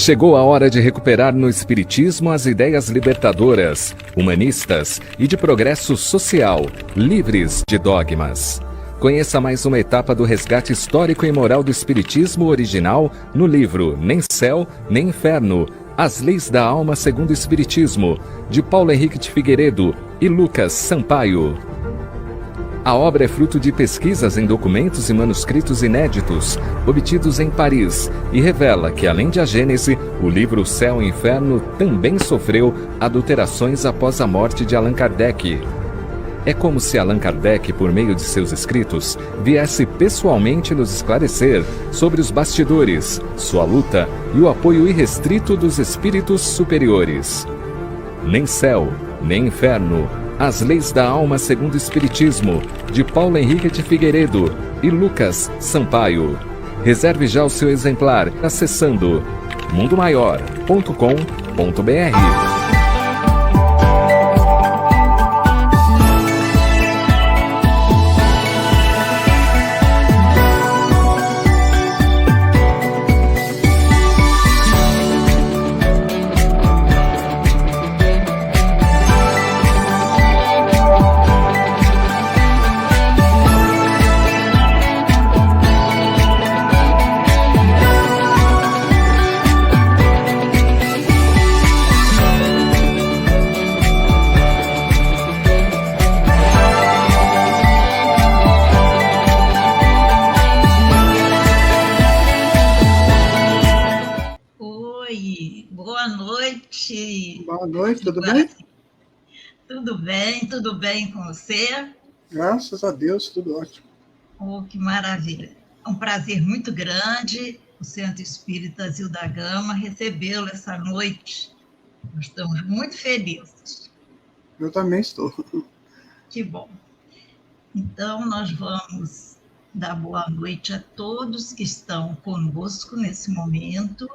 Chegou a hora de recuperar no Espiritismo as ideias libertadoras, humanistas e de progresso social, livres de dogmas. Conheça mais uma etapa do resgate histórico e moral do Espiritismo original no livro Nem Céu, Nem Inferno, As Leis da Alma segundo o Espiritismo, de Paulo Henrique de Figueiredo e Lucas Sampaio. A obra é fruto de pesquisas em documentos e manuscritos inéditos, obtidos em Paris, e revela que, além de A Gênese, o livro Céu e Inferno também sofreu adulterações após a morte de Allan Kardec. É como se Allan Kardec, por meio de seus escritos, viesse pessoalmente nos esclarecer sobre os bastidores, sua luta e o apoio irrestrito dos espíritos superiores. Nem Céu, Nem Inferno, As Leis da Alma segundo o Espiritismo, de Paulo Henrique de Figueiredo e Lucas Sampaio. Reserve já o seu exemplar acessando mundomaior.com.br. Boa noite, tudo bem? Tudo bem com você? Graças a Deus, tudo ótimo. Oh, que maravilha. É um prazer muito grande, o Centro Espírita Zil da Gama, recebê-lo essa noite. Nós estamos muito felizes. Eu também estou. Que bom. Então, nós vamos dar boa noite a todos que estão conosco nesse momento,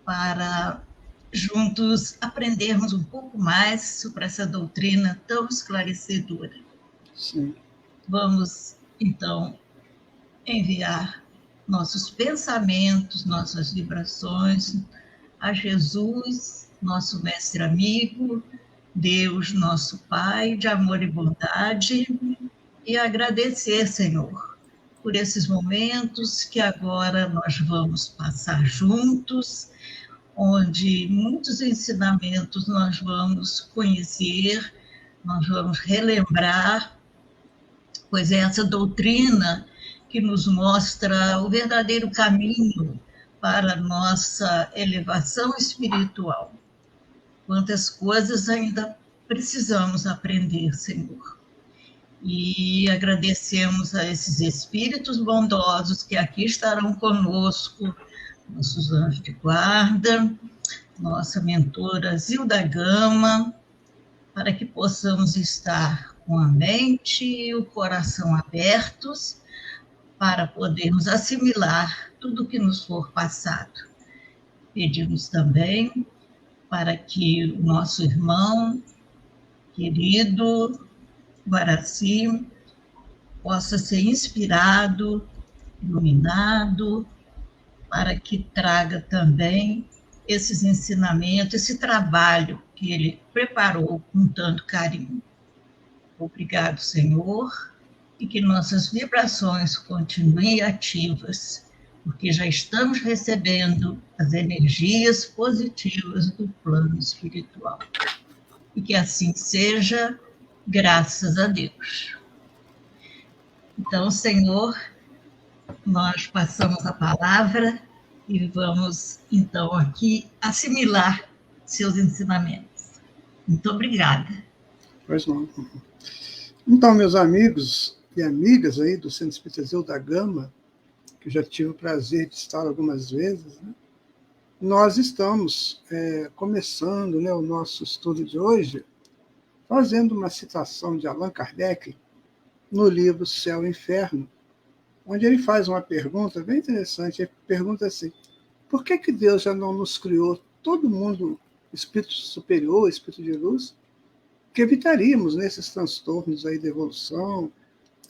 para juntos aprendermos um pouco mais sobre essa doutrina tão esclarecedora. Sim. Vamos, então, enviar nossos pensamentos, nossas vibrações a Jesus, nosso mestre amigo, Deus, nosso Pai, de amor e bondade, e agradecer, Senhor, por esses momentos que agora nós vamos passar juntos, onde muitos ensinamentos nós vamos conhecer, nós vamos relembrar, pois é essa doutrina que nos mostra o verdadeiro caminho para a nossa elevação espiritual. Quantas coisas ainda precisamos aprender, Senhor. E agradecemos a esses espíritos bondosos que aqui estarão conosco, nossos anjos de guarda, nossa mentora Zilda Gama, para que possamos estar com a mente e o coração abertos para podermos assimilar tudo que nos for passado. Pedimos também para que o nosso irmão querido Guaraci possa ser inspirado, iluminado, para que traga também esses ensinamentos, esse trabalho que ele preparou com tanto carinho. Obrigado, Senhor, e que nossas vibrações continuem ativas, porque já estamos recebendo as energias positivas do plano espiritual. E que assim seja, graças a Deus. Então, Senhor, nós passamos a palavra e vamos, então, aqui assimilar seus ensinamentos. Muito obrigada. Pois não. Então, meus amigos e amigas aí do Centro Espírita Zil da Gama, que eu já tive o prazer de estar algumas vezes, né? Nós estamos começando, né, o nosso estudo de hoje, fazendo uma citação de Allan Kardec no livro Céu e Inferno, onde ele faz uma pergunta bem interessante. Ele pergunta assim: por que Deus já não nos criou todo mundo espírito superior, espírito de luz, que evitaríamos nesses transtornos aí da evolução,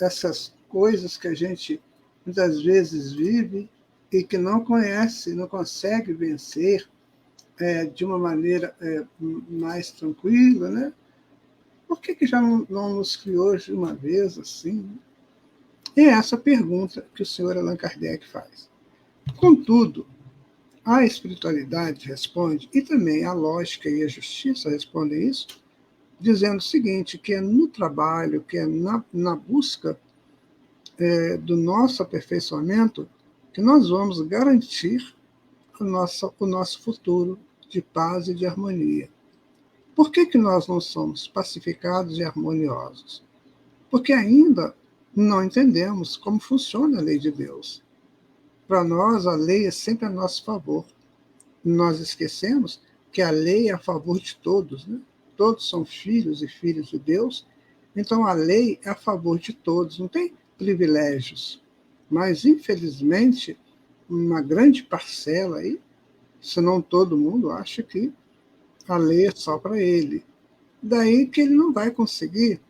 essas coisas que a gente muitas vezes vive e que não conhece, não consegue vencer de uma maneira mais tranquila, né? Por que já não nos criou de uma vez assim? É essa pergunta que o senhor Allan Kardec faz. Contudo, a espiritualidade responde, e também a lógica e a justiça respondem isso, dizendo o seguinte, que é no trabalho, que é na busca do nosso aperfeiçoamento, que nós vamos garantir o nosso futuro de paz e de harmonia. Por que nós não somos pacificados e harmoniosos? Porque ainda não entendemos como funciona a lei de Deus. Para nós, a lei é sempre a nosso favor. Nós esquecemos que a lei é a favor de todos, né? Todos são filhos e filhas de Deus, então a lei é a favor de todos, não tem privilégios. Mas, infelizmente, uma grande parcela aí, se não todo mundo, acha que a lei é só para ele. Daí que ele não vai conseguir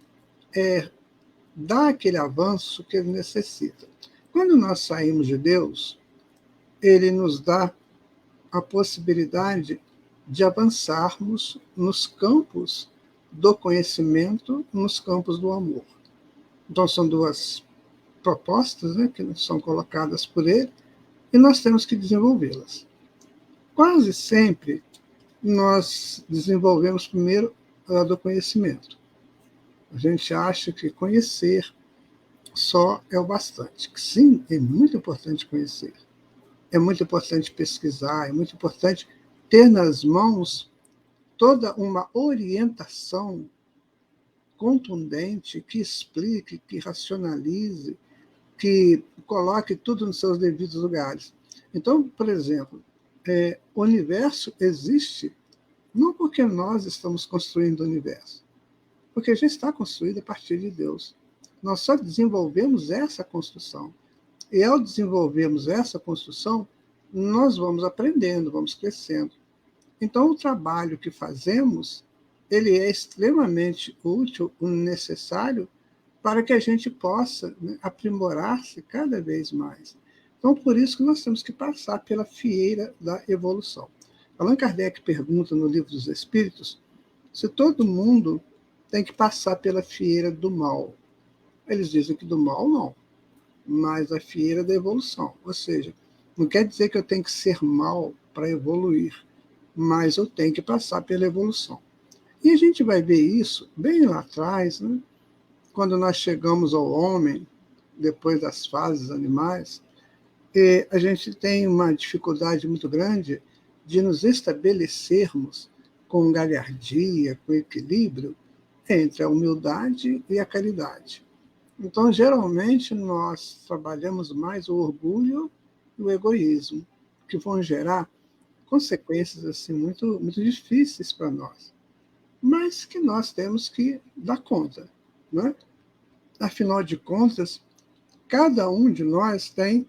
dar aquele avanço que ele necessita. Quando nós saímos de Deus, ele nos dá a possibilidade de avançarmos nos campos do conhecimento, nos campos do amor. Então, são duas propostas, né, que são colocadas por ele, e nós temos que desenvolvê-las. Quase sempre nós desenvolvemos primeiro a do conhecimento. A gente acha que conhecer só é o bastante. Sim, é muito importante conhecer. É muito importante pesquisar, é muito importante ter nas mãos toda uma orientação contundente que explique, que racionalize, que coloque tudo nos seus devidos lugares. Então, por exemplo, o universo existe não porque nós estamos construindo o universo, porque já está construído a partir de Deus. Nós só desenvolvemos essa construção. E ao desenvolvermos essa construção, nós vamos aprendendo, vamos crescendo. Então, o trabalho que fazemos, ele é extremamente útil e necessário para que a gente possa, né, aprimorar-se cada vez mais. Então, por isso que nós temos que passar pela fieira da evolução. Allan Kardec pergunta no Livro dos Espíritos se todo mundo tem que passar pela fieira do mal. Eles dizem que do mal não, mas a fieira da evolução. Ou seja, não quer dizer que eu tenho que ser mal para evoluir, mas eu tenho que passar pela evolução. E a gente vai ver isso bem lá atrás, né? Quando nós chegamos ao homem, depois das fases animais, a gente tem uma dificuldade muito grande de nos estabelecermos com galhardia, com equilíbrio, entre a humildade e a caridade. Então, geralmente, nós trabalhamos mais o orgulho e o egoísmo, que vão gerar consequências assim, muito, muito difíceis para nós, mas que nós temos que dar conta. Né? Afinal de contas, cada um de nós tem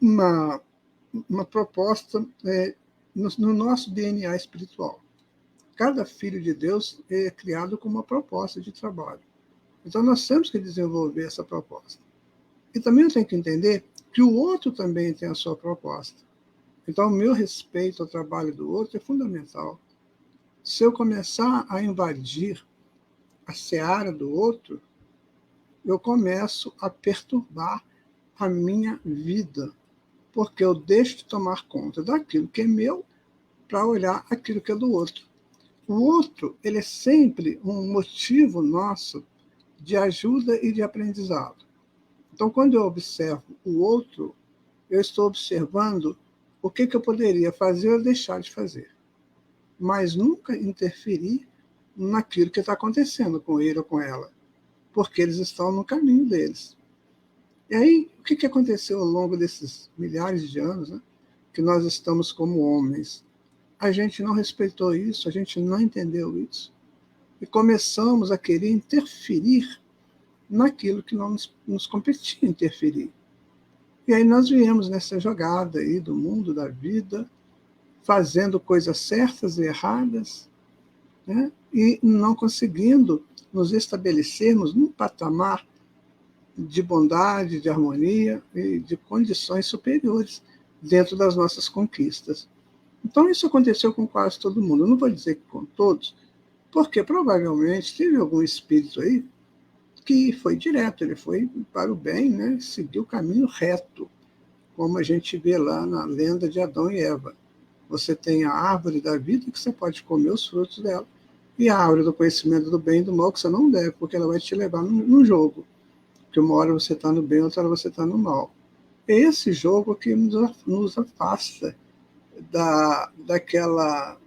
uma proposta no nosso DNA espiritual. Cada filho de Deus é criado com uma proposta de trabalho. Então, nós temos que desenvolver essa proposta. E também eu tenho que entender que o outro também tem a sua proposta. Então, o meu respeito ao trabalho do outro é fundamental. Se eu começar a invadir a seara do outro, eu começo a perturbar a minha vida, porque eu deixo de tomar conta daquilo que é meu para olhar aquilo que é do outro. O outro, ele é sempre um motivo nosso de ajuda e de aprendizado. Então, quando eu observo o outro, eu estou observando o que eu poderia fazer ou deixar de fazer, mas nunca interferir naquilo que está acontecendo com ele ou com ela, porque eles estão no caminho deles. E aí, o que aconteceu ao longo desses milhares de anos, né, que nós estamos como homens? A gente não respeitou isso, a gente não entendeu isso, e começamos a querer interferir naquilo que não nos competia interferir. E aí nós viemos nessa jogada aí do mundo, da vida, fazendo coisas certas e erradas, né? E não conseguindo nos estabelecermos num patamar de bondade, de harmonia e de condições superiores dentro das nossas conquistas. Então, isso aconteceu com quase todo mundo. Eu não vou dizer que com todos, porque provavelmente teve algum espírito aí que foi direto, ele foi para o bem, né? Seguiu o caminho reto, como a gente vê lá na lenda de Adão e Eva. Você tem a árvore da vida, que você pode comer os frutos dela, e a árvore do conhecimento do bem e do mal, que você não deve, porque ela vai te levar num jogo. Que uma hora você está no bem, outra hora você está no mal. É esse jogo que nos afasta daquela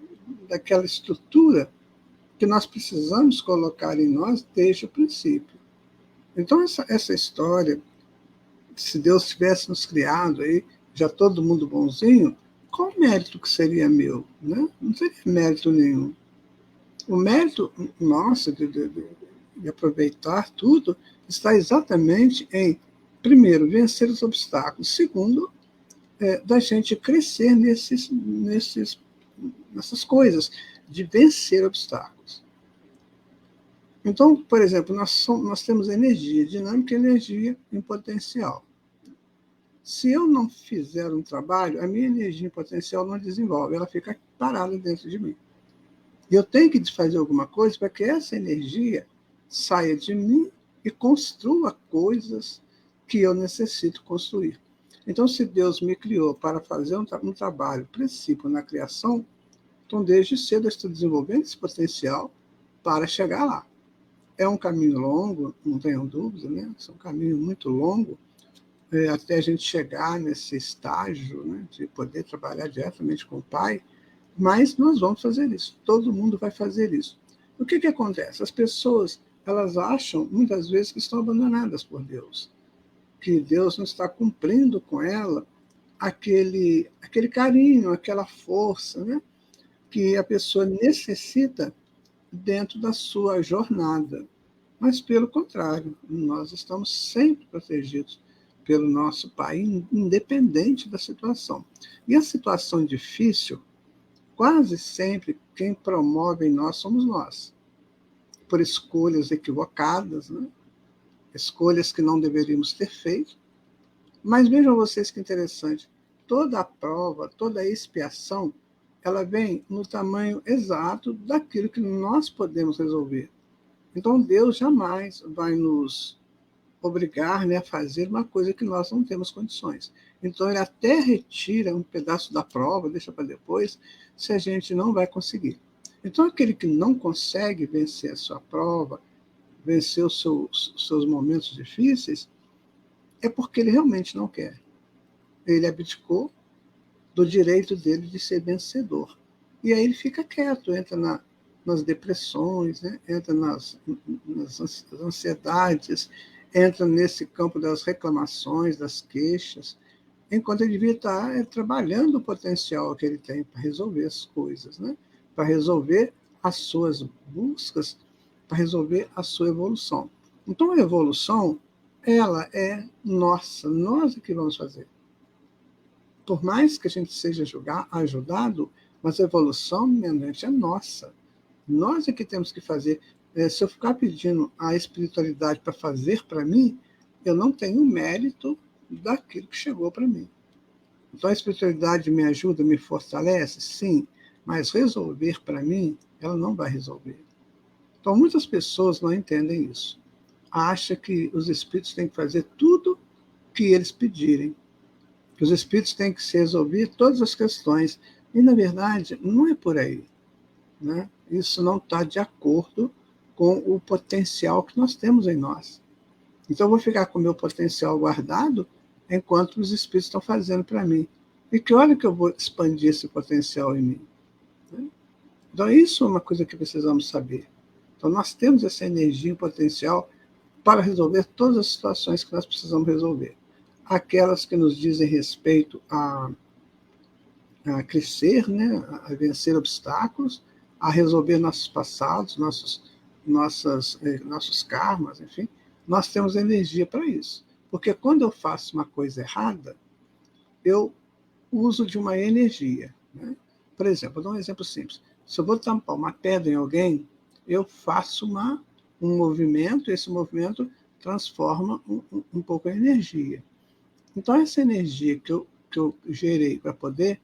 estrutura que nós precisamos colocar em nós desde o princípio. Então, essa história, se Deus tivesse nos criado aí, já todo mundo bonzinho, qual o mérito que seria meu? Né? Não seria mérito nenhum. O mérito nosso de aproveitar tudo está exatamente em, primeiro, vencer os obstáculos. Segundo, da gente crescer nessas coisas, de vencer obstáculos. Então, por exemplo, nós temos energia dinâmica e energia em potencial. Se eu não fizer um trabalho, a minha energia em potencial não desenvolve, ela fica parada dentro de mim. E eu tenho que fazer alguma coisa para que essa energia saia de mim e construa coisas que eu necessito construir. Então, se Deus me criou para fazer um trabalho princípio na criação, então desde cedo eu estou desenvolvendo esse potencial para chegar lá. É um caminho longo, não tenham dúvida, né? É um caminho muito longo, até a gente chegar nesse estágio, né, de poder trabalhar diretamente com o Pai, mas nós vamos fazer isso, todo mundo vai fazer isso. O que acontece? As pessoas, elas acham, muitas vezes, que estão abandonadas por Deus, que Deus não está cumprindo com ela aquele carinho, aquela força, né, que a pessoa necessita dentro da sua jornada. Mas, pelo contrário, nós estamos sempre protegidos pelo nosso Pai, independente da situação. E a situação difícil, quase sempre, quem promove em nós somos nós, por escolhas equivocadas, né? Escolhas que não deveríamos ter feito. Mas vejam vocês que interessante, toda a prova, toda a expiação, ela vem no tamanho exato daquilo que nós podemos resolver. Então, Deus jamais vai nos obrigar, né, a fazer uma coisa que nós não temos condições. Então, ele até retira um pedaço da prova, deixa para depois, se a gente não vai conseguir. Então, aquele que não consegue vencer a sua prova, vencer os seus momentos difíceis, é porque ele realmente não quer. Ele abdicou do direito dele de ser vencedor. E aí ele fica quieto, entra nas depressões, né? Entra nas ansiedades, entra nesse campo das reclamações, das queixas, enquanto ele devia estar trabalhando o potencial que ele tem para resolver as coisas, né? Para resolver as suas buscas, para resolver a sua evolução. Então, a evolução, ela é nossa, nós é que vamos fazer. Por mais que a gente seja ajudado, mas a evolução, minha gente, é nossa. Nós é que temos que fazer. Se eu ficar pedindo a espiritualidade para fazer para mim, eu não tenho mérito daquilo que chegou para mim. Então, a espiritualidade me ajuda, me fortalece? Sim, mas resolver para mim, ela não vai resolver. Então, muitas pessoas não entendem isso. Acham que os espíritos têm que fazer tudo que eles pedirem, que os espíritos têm que se resolver todas as questões. E, na verdade, não é por aí, né? Isso não está de acordo com o potencial que nós temos em nós. Então, eu vou ficar com o meu potencial guardado enquanto os espíritos estão fazendo para mim. E que hora que eu vou expandir esse potencial em mim? Né? Então, isso é uma coisa que precisamos saber. Então, nós temos essa energia e potencial para resolver todas as situações que nós precisamos resolver. Aquelas que nos dizem respeito a crescer, né, a vencer obstáculos, a resolver nossos passados, nossos karmas, enfim, nós temos energia para isso. Porque quando eu faço uma coisa errada, eu uso de uma energia. Né? Por exemplo, vou dar um exemplo simples. Se eu vou tampar uma pedra em alguém, eu faço um movimento, esse movimento transforma um pouco a energia. Então, essa energia que eu gerei para poder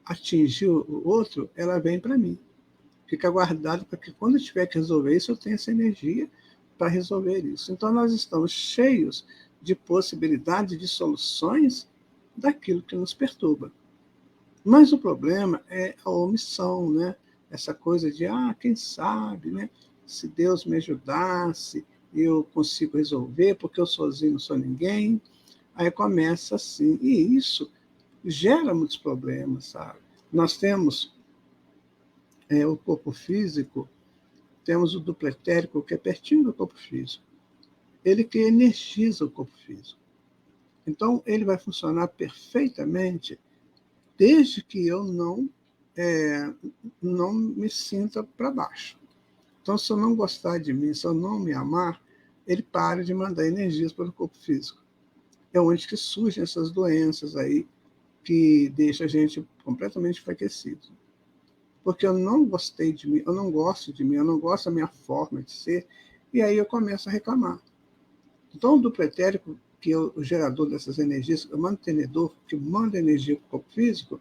atingir o outro, ela vem para mim. Fica guardada para que quando eu tiver que resolver isso, eu tenha essa energia para resolver isso. Então, nós estamos cheios de possibilidades de soluções daquilo que nos perturba. Mas o problema é a omissão, né? Essa coisa de, quem sabe, né? Se Deus me ajudasse, eu consigo resolver, porque eu sozinho não sou ninguém. Aí começa assim. E isso gera muitos problemas, sabe? Nós temos o corpo físico, temos o duplo etérico, que é pertinho do corpo físico. Ele que energiza o corpo físico. Então, ele vai funcionar perfeitamente desde que eu não me sinta para baixo. Então, se eu não gostar de mim, se eu não me amar, ele para de mandar energias para o corpo físico. É onde que surgem essas doenças aí que deixam a gente completamente enfraquecido. Porque eu não gostei de mim, eu não gosto de mim, eu não gosto da minha forma de ser, e aí eu começo a reclamar. Então, o duplo etérico, que é o gerador dessas energias, o mantenedor que manda energia para o corpo físico,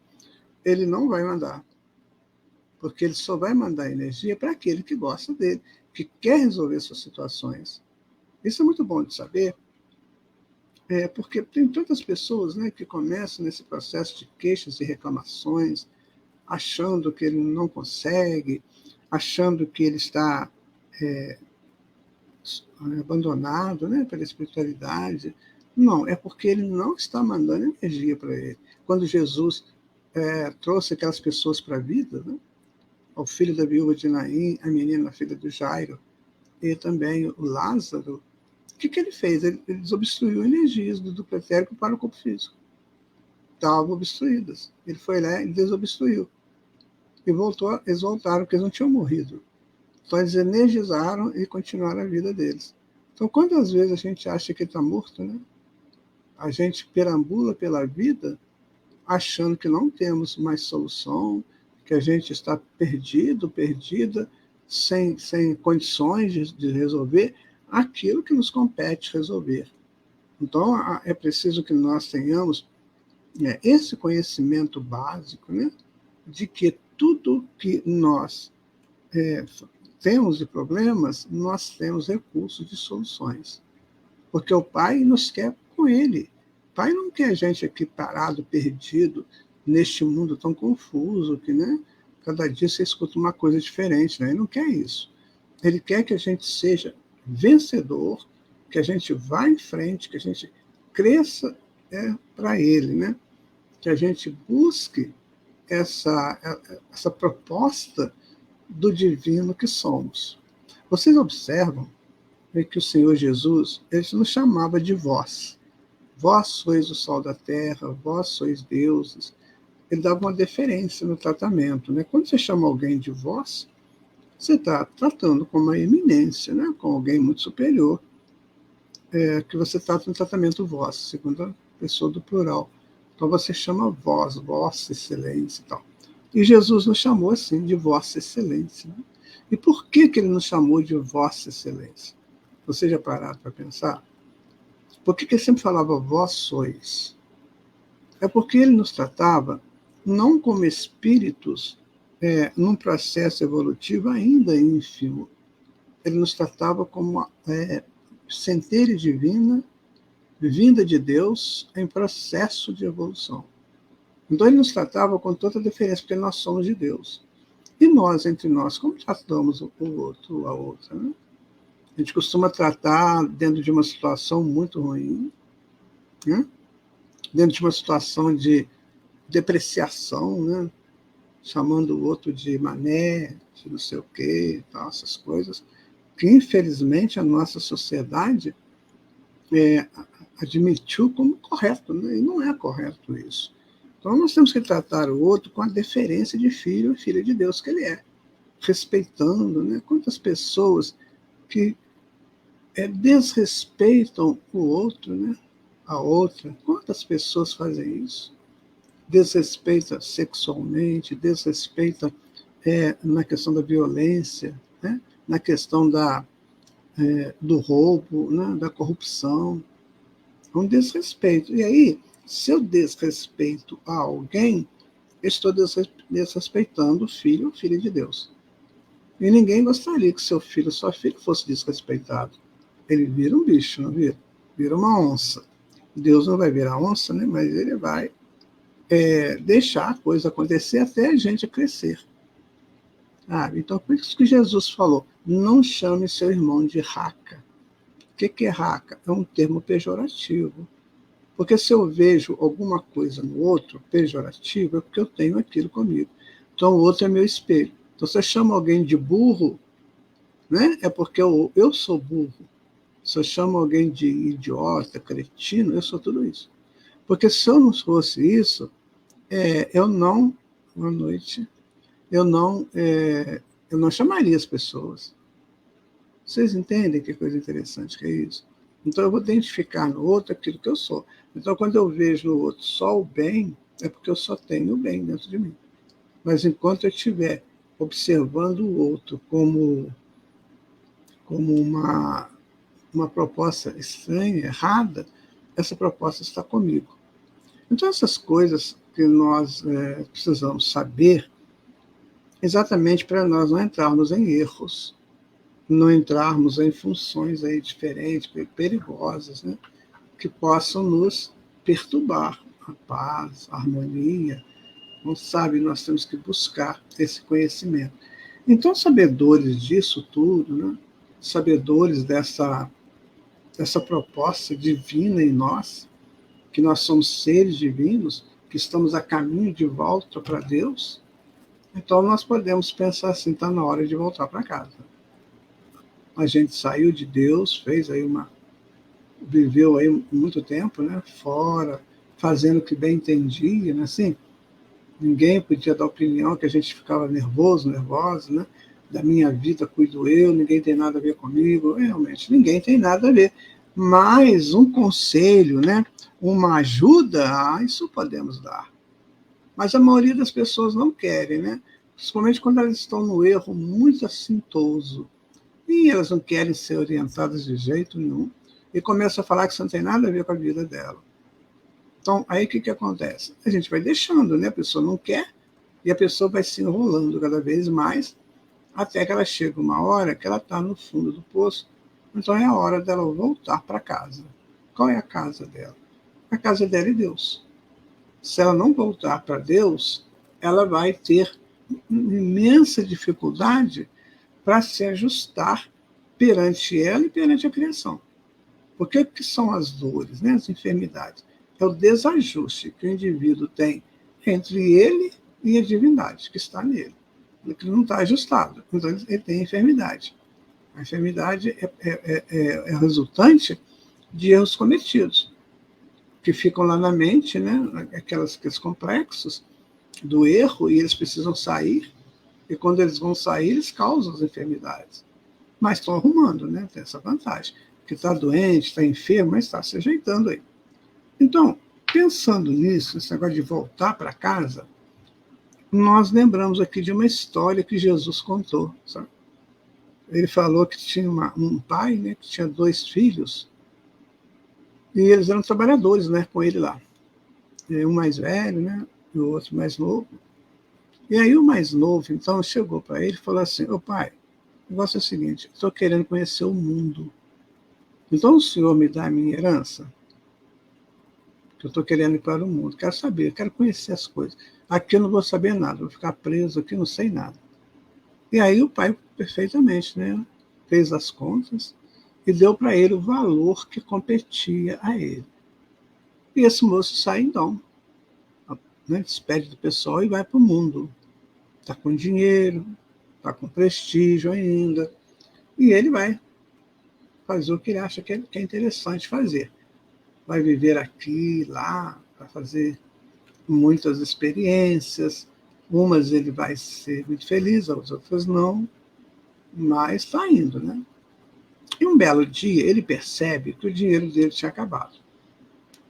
ele não vai mandar. Porque ele só vai mandar energia para aquele que gosta dele, que quer resolver suas situações. Isso é muito bom de saber, porque tem tantas pessoas, né, que começam nesse processo de queixas e reclamações, achando que ele não consegue, achando que ele está abandonado, né, pela espiritualidade. Não, é porque ele não está mandando energia para ele. Quando Jesus trouxe aquelas pessoas para a vida, né, o filho da viúva de Naim, a menina, a filha do Jairo, e também o Lázaro, o que ele fez? Ele desobstruiu energias do duplo etérico para o corpo físico. Estavam obstruídas. Ele foi lá e desobstruiu. E eles voltaram, porque eles não tinham morrido. Então, eles energizaram e continuaram a vida deles. Então, quantas vezes a gente acha que está morto, né? A gente perambula pela vida achando que não temos mais solução, que a gente está perdido, perdida, sem condições de resolver aquilo que nos compete resolver. Então, é preciso que nós tenhamos esse conhecimento básico, né, de que tudo que nós temos de problemas, nós temos recursos de soluções. Porque o Pai nos quer com Ele. O Pai não quer a gente aqui parado, perdido, neste mundo tão confuso, que, né, cada dia você escuta uma coisa diferente. Né? Ele não quer isso. Ele quer que a gente seja vencedor, que a gente vá em frente, que a gente cresça para Ele, né? Que a gente busque essa proposta do divino que somos. Vocês observam que o Senhor Jesus, ele nos chamava de vós. Vós sois o sol da terra, vós sois deuses. Ele dava uma deferência no tratamento. Né? Quando você chama alguém de vós, você está tratando com uma eminência, né? Com alguém muito superior, que você trata no tratamento vós, segunda pessoa do plural. Então você chama vós, vossa excelência e tal. E Jesus nos chamou assim, de vossa excelência. Né? E por que ele nos chamou de vossa excelência? Você já pararam para pensar? Por que ele sempre falava vós sois? É porque ele nos tratava não como espíritos num processo evolutivo ainda ínfimo. Ele nos tratava como centelha divina, vinda de Deus em processo de evolução. Então ele nos tratava com toda a deferência, porque nós somos de Deus. E nós, entre nós, como tratamos o outro, a outra? Né? A gente costuma tratar dentro de uma situação muito ruim, né? Dentro de uma situação de depreciação, né? Chamando o outro de mané, de não sei o quê, tal, essas coisas, que infelizmente a nossa sociedade admitiu como correto, né? E não é correto isso. Então nós temos que tratar o outro com a deferência de filho e filha de Deus que ele é, respeitando, né? Quantas pessoas que desrespeitam o outro, né? A outra, quantas pessoas fazem isso? Desrespeita sexualmente, desrespeita na questão da violência, né? Na questão da do roubo, né, da corrupção. É um desrespeito. E aí, se eu desrespeito a alguém, eu estou desrespeitando o filho ou filha de Deus. E ninguém gostaria que seu filho ou sua filha fosse desrespeitado. Ele vira um bicho, não vira? Vira uma onça. Deus não vai virar onça, né? Mas ele vai deixar a coisa acontecer até a gente crescer. Então, por isso que Jesus falou, não chame seu irmão de raca. O que é raca? É um termo pejorativo. Porque se eu vejo alguma coisa no outro pejorativo, é porque eu tenho aquilo comigo. Então, o outro é meu espelho. Então, se eu chamo alguém de burro, né, é porque eu sou burro. Se eu chamo alguém de idiota, cretino, eu sou tudo isso. Porque se eu não fosse isso, eu não, boa noite, eu não chamaria as pessoas. Vocês entendem que coisa interessante que é isso? Então, eu vou identificar no outro aquilo que eu sou. Então, quando eu vejo no outro só o bem, é porque eu só tenho o bem dentro de mim. Mas enquanto eu estiver observando o outro como uma proposta estranha, errada, essa proposta está comigo. Então, essas coisas que nós precisamos saber, exatamente para nós não entrarmos em erros, não entrarmos em funções aí diferentes, perigosas, né, que possam nos perturbar a paz, a harmonia. Não sabe, nós temos que buscar esse conhecimento. Então, sabedores disso tudo, né, sabedores dessa proposta divina em nós, que nós somos seres divinos, que estamos a caminho de volta para Deus, então nós podemos pensar assim, está na hora de voltar para casa. A gente saiu de Deus, viveu aí muito tempo, né, fora, fazendo o que bem entendia, né, assim, ninguém podia dar opinião, que a gente ficava nervosa, né, da minha vida cuido eu, ninguém tem nada a ver comigo, realmente, ninguém tem nada a ver. Mas um conselho, né, uma ajuda, isso podemos dar. Mas a maioria das pessoas não querem, né, principalmente quando elas estão no erro muito assintoso, e elas não querem ser orientadas de jeito nenhum, e começam a falar que isso não tem nada a ver com a vida dela. Então, aí o que acontece? A gente vai deixando, né? A pessoa não quer, e a pessoa vai se enrolando cada vez mais, até que ela chega uma hora que ela está no fundo do poço, então é a hora dela voltar para casa. Qual é a casa dela? A casa dela é Deus. Se ela não voltar para Deus, ela vai ter imensa dificuldade para se ajustar perante ela e perante a criação. Porque o que são as dores, né? As enfermidades? É o desajuste que o indivíduo tem entre ele e a divindade que está nele. Ele não está ajustado, então ele tem enfermidade. A enfermidade é resultante de erros cometidos, que ficam lá na mente, né? Aqueles complexos do erro, e eles precisam sair, e quando eles vão sair, eles causam as enfermidades. Mas estão arrumando, né? Tem essa vantagem. Que está doente, está enfermo, mas está se ajeitando aí. Então, pensando nisso, esse negócio de voltar para casa, nós lembramos aqui de uma história que Jesus contou, sabe? Ele falou que tinha um pai, né, que tinha 2 filhos, e eles eram trabalhadores, né, com ele lá. Um mais velho, né, e o outro mais novo. E aí o mais novo, então, chegou para ele e falou assim, ô pai, o negócio é o seguinte, estou querendo conhecer o mundo. Então o senhor me dá a minha herança? Que eu estou querendo ir para o mundo, quero saber, quero conhecer as coisas. Aqui eu não vou saber nada, vou ficar preso aqui, não sei nada. E aí o pai, perfeitamente, né, fez as contas e deu para ele o valor que competia a ele. E esse moço sai então, né, despede do pessoal e vai para o mundo. Está com dinheiro, está com prestígio ainda, e ele vai fazer o que ele acha que é interessante fazer. Vai viver aqui, lá, vai fazer muitas experiências. Umas ele vai ser muito feliz, as outras não, mas está indo, né? E um belo dia ele percebe que o dinheiro dele tinha acabado.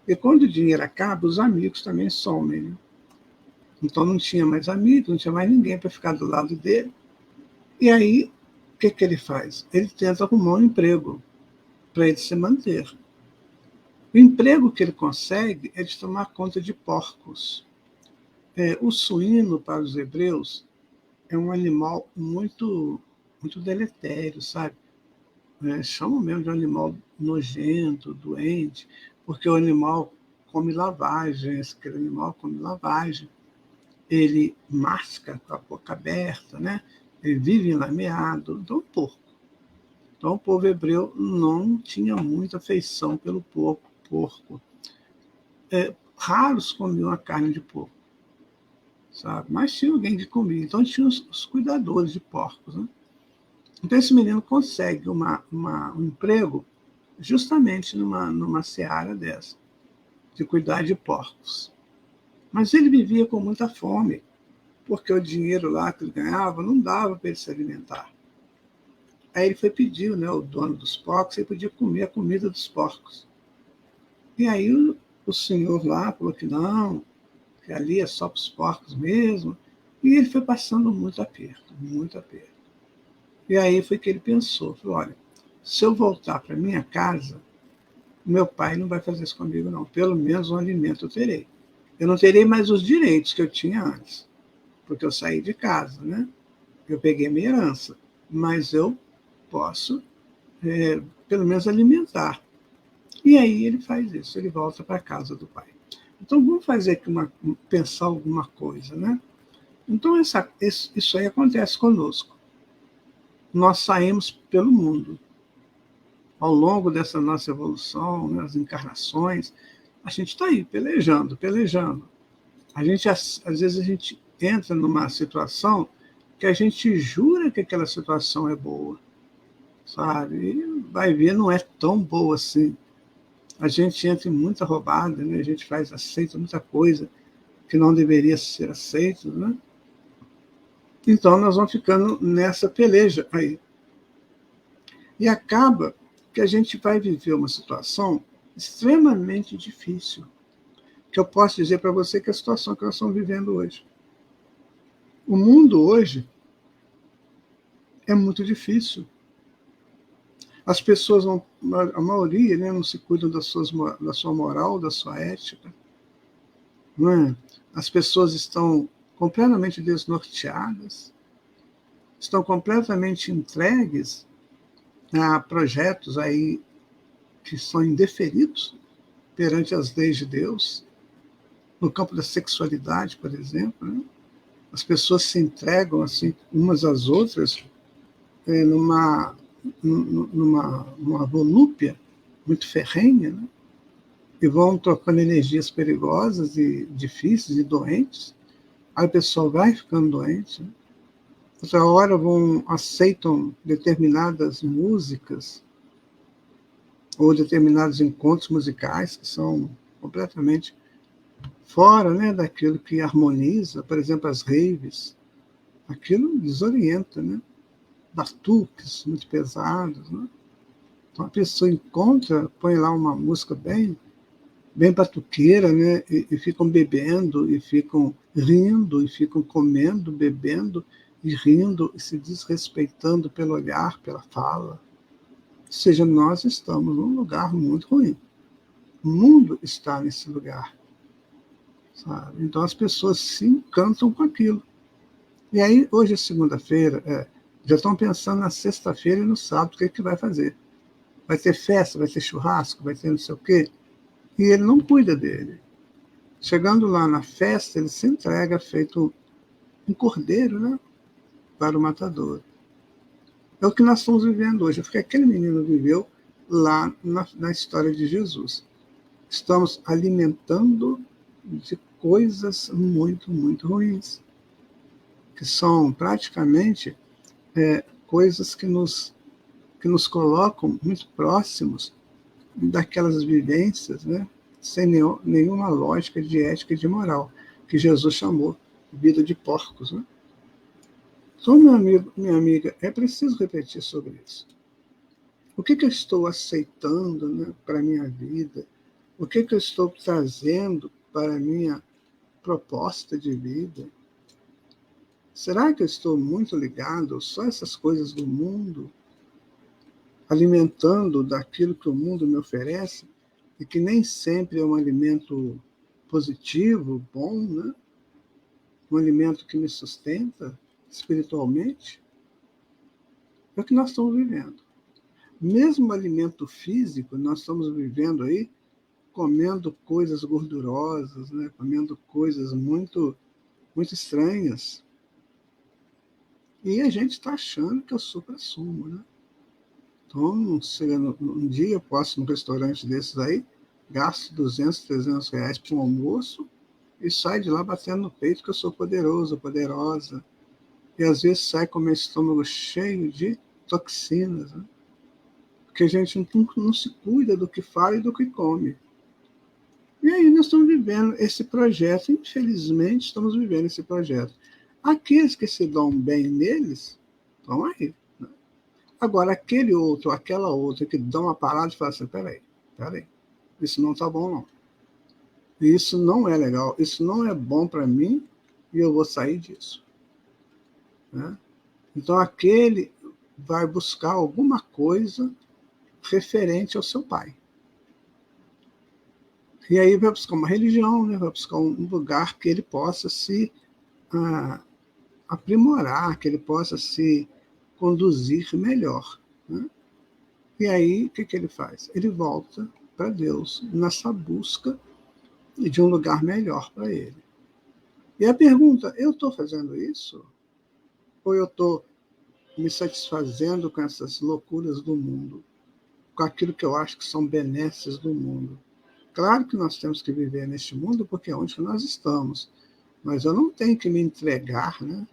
E quando o dinheiro acaba, os amigos também somem, né? Então não tinha mais amigos, não tinha mais ninguém para ficar do lado dele. E aí o que ele faz? Ele tenta arrumar um emprego para ele se manter. O emprego que ele consegue é de tomar conta de porcos. O suíno, para os hebreus, é um animal muito, muito deletério, sabe? Chamam mesmo de um animal nojento, doente, porque o animal come lavagem, aquele animal come lavagem, ele masca com a boca aberta, né? Ele vive enlameado, então porco. Então o povo hebreu não tinha muita afeição pelo porco. Raros comiam a carne de porco, sabe? Mas tinha alguém que comia, então tinha os cuidadores de porcos, né? Então esse menino consegue um emprego justamente numa seara dessa, de cuidar de porcos. Mas ele vivia com muita fome, porque o dinheiro lá que ele ganhava não dava para ele se alimentar. Aí ele foi pedir, né, o dono dos porcos, se ele podia comer a comida dos porcos. E aí o senhor lá falou que não, que ali é só para os porcos mesmo. E ele foi passando muito aperto, muito aperto. E aí foi que ele pensou, falou, olha, se eu voltar para minha casa, meu pai não vai fazer isso comigo, não. Pelo menos um alimento eu terei. Eu não terei mais os direitos que eu tinha antes, porque eu saí de casa, né? Eu peguei minha herança, mas eu posso, pelo menos, alimentar. E aí ele faz isso, ele volta para a casa do pai. Então vamos fazer aqui pensar alguma coisa, né? Então isso aí acontece conosco. Nós saímos pelo mundo. Ao longo dessa nossa evolução, nas encarnações, a gente está aí, pelejando, pelejando. Às vezes a gente entra numa situação que a gente jura que aquela situação é boa, sabe? E vai ver, não é tão boa assim. A gente entra em muita roubada, né? A gente aceita muita coisa que não deveria ser aceita, né? Então nós vamos ficando nessa peleja aí. E acaba que a gente vai viver uma situação extremamente difícil, que eu posso dizer para você que é a situação que nós estamos vivendo hoje. O mundo hoje é muito difícil. As pessoas, a maioria, né, não se cuidam da sua moral, da sua ética. Não é? As pessoas estão completamente desnorteadas, estão completamente entregues a projetos aí que são indeferidos perante as leis de Deus, no campo da sexualidade, por exemplo, né? As pessoas se entregam assim umas às outras numa volúpia muito ferrenha, né? E vão trocando energias perigosas e difíceis e doentes. Aí o pessoal vai ficando doente, né? Outra hora aceitam determinadas músicas ou determinados encontros musicais que são completamente fora, né, daquilo que harmoniza, por exemplo, as raves. Aquilo desorienta, né? Batuques muito pesados, né? Então a pessoa encontra, põe lá uma música bem batuqueira, né? E ficam bebendo, e ficam rindo, e ficam comendo, bebendo, e rindo, e se desrespeitando pelo olhar, pela fala. Ou seja, nós estamos num lugar muito ruim. O mundo está nesse lugar, sabe? Então as pessoas se encantam com aquilo. E aí, hoje é segunda-feira, já estão pensando na sexta-feira e no sábado o que vai fazer. Vai ter festa, vai ter churrasco, vai ter não sei o quê. E ele não cuida dele. Chegando lá na festa, ele se entrega feito um cordeiro, né, para o matador. É o que nós estamos vivendo hoje. É o que aquele menino viveu lá na história de Jesus. Estamos alimentando de coisas muito, muito ruins, que são praticamente coisas que nos colocam muito próximos daquelas vivências, né, sem nenhuma lógica de ética e de moral, que Jesus chamou de vida de porcos. Né? Então, meu amigo, minha amiga, é preciso refletir sobre isso. O que eu estou aceitando, né, para a minha vida? O que eu estou trazendo para a minha proposta de vida? Será que eu estou muito ligado só a essas coisas do mundo, alimentando daquilo que o mundo me oferece, e que nem sempre é um alimento positivo, bom, né? Um alimento que me sustenta espiritualmente? É o que nós estamos vivendo. Mesmo o alimento físico, nós estamos vivendo aí comendo coisas gordurosas, né? Comendo coisas muito, muito estranhas. E a gente está achando que é o supra-sumo, né? Então, um dia eu posso ir num restaurante desses aí, gasto 200, 300 reais para um almoço e sai de lá batendo no peito que eu sou poderoso, poderosa. E às vezes sai com o meu estômago cheio de toxinas, né? Porque a gente não se cuida do que fala e do que come. E aí nós estamos vivendo esse projeto, infelizmente estamos vivendo esse projeto. Aqueles que se dão bem neles, estão aí. Né? Agora, aquele outro, aquela outra que dá uma parada e fala assim, peraí, isso não está bom não. Isso não é legal, isso não é bom para mim e eu vou sair disso. Né? Então, aquele vai buscar alguma coisa referente ao seu pai. E aí vai buscar uma religião, né? Vai buscar um lugar que ele possa se aprimorar, que ele possa se conduzir melhor. Né? E aí, o que ele faz? Ele volta para Deus nessa busca de um lugar melhor para ele. E a pergunta, eu estou fazendo isso? Ou eu estou me satisfazendo com essas loucuras do mundo? Com aquilo que eu acho que são benesses do mundo? Claro que nós temos que viver neste mundo porque é onde nós estamos. Mas eu não tenho que me entregar, né,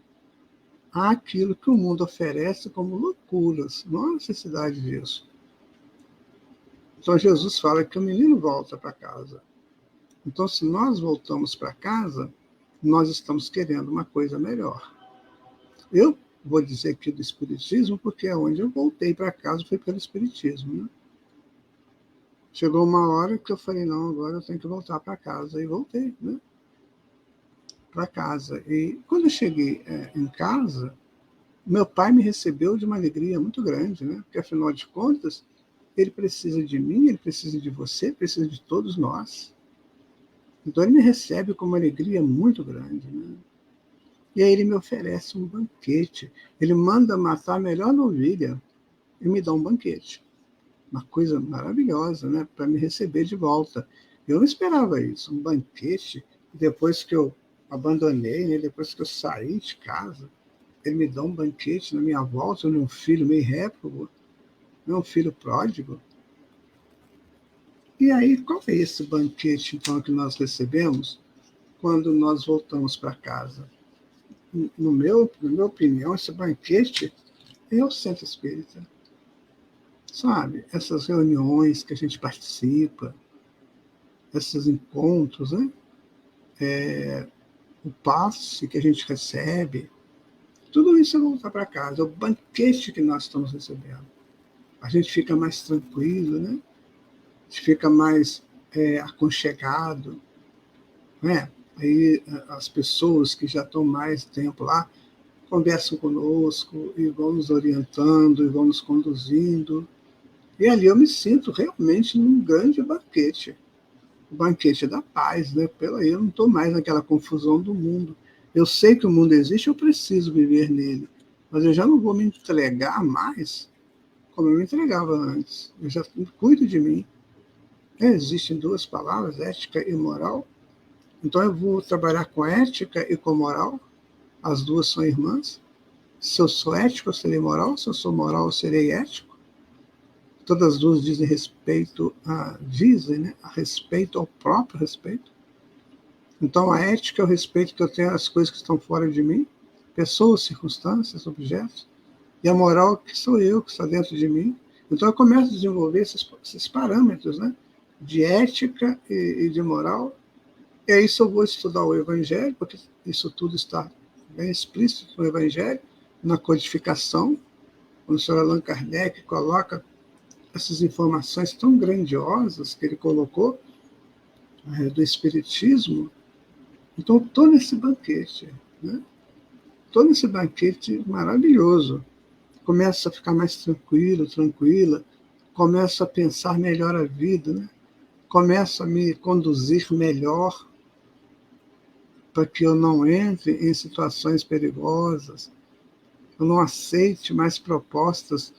àquilo que o mundo oferece como loucuras. Não há necessidade disso. Então Jesus fala que o menino volta para casa. Então, se nós voltamos para casa, nós estamos querendo uma coisa melhor. Eu vou dizer aqui do Espiritismo, porque é onde eu voltei para casa, foi pelo Espiritismo. Né? Chegou uma hora que eu falei, não, agora eu tenho que voltar para casa. E voltei, né? Para casa. E quando eu cheguei em casa, meu pai me recebeu de uma alegria muito grande, né? Porque, afinal de contas, ele precisa de mim, ele precisa de você, precisa de todos nós. Então, ele me recebe com uma alegria muito grande. Né? E aí ele me oferece um banquete. Ele manda matar a melhor novilha e me dá um banquete. Uma coisa maravilhosa, né? Para me receber de volta. Eu não esperava isso, um banquete. Depois que eu abandonei, né? Depois que eu saí de casa, ele me dá um banquete na minha volta, um filho meio réprobo, um filho pródigo. E aí, qual é esse banquete, então, que nós recebemos quando nós voltamos para casa? Na minha opinião, esse banquete é o centro espírita. Sabe? Essas reuniões que a gente participa, esses encontros, né? O passe que a gente recebe, tudo isso é voltar para casa, é o banquete que nós estamos recebendo. A gente fica mais tranquilo, né? A gente fica mais aconchegado, né? Aí as pessoas que já estão mais tempo lá conversam conosco e vão nos orientando e vão nos conduzindo. E ali eu me sinto realmente num grande banquete. O banquete da paz, né? Pela eu não estou mais naquela confusão do mundo. Eu sei que o mundo existe, eu preciso viver nele. Mas eu já não vou me entregar mais como eu me entregava antes. Eu já cuido de mim. Existem duas palavras, ética e moral. Então eu vou trabalhar com ética e com moral. As duas são irmãs. Se eu sou ético, eu serei moral. Se eu sou moral, eu serei ético. Todas as duas dizem respeito né, a respeito ao próprio respeito. Então, a ética é o respeito que eu tenho às coisas que estão fora de mim, pessoas, circunstâncias, objetos. E a moral que sou eu, que está dentro de mim. Então, eu começo a desenvolver esses parâmetros, né, de ética e de moral. E aí, se eu vou estudar o Evangelho, porque isso tudo está bem explícito no Evangelho, na codificação, quando o Sr. Allan Kardec coloca essas informações tão grandiosas que ele colocou do Espiritismo. Então, eu estou nesse banquete. Né? todo esse banquete maravilhoso. Começo a ficar mais tranquilo, tranquila, começo a pensar melhor a vida, né? Começo a me conduzir melhor para que eu não entre em situações perigosas, eu não aceite mais propostas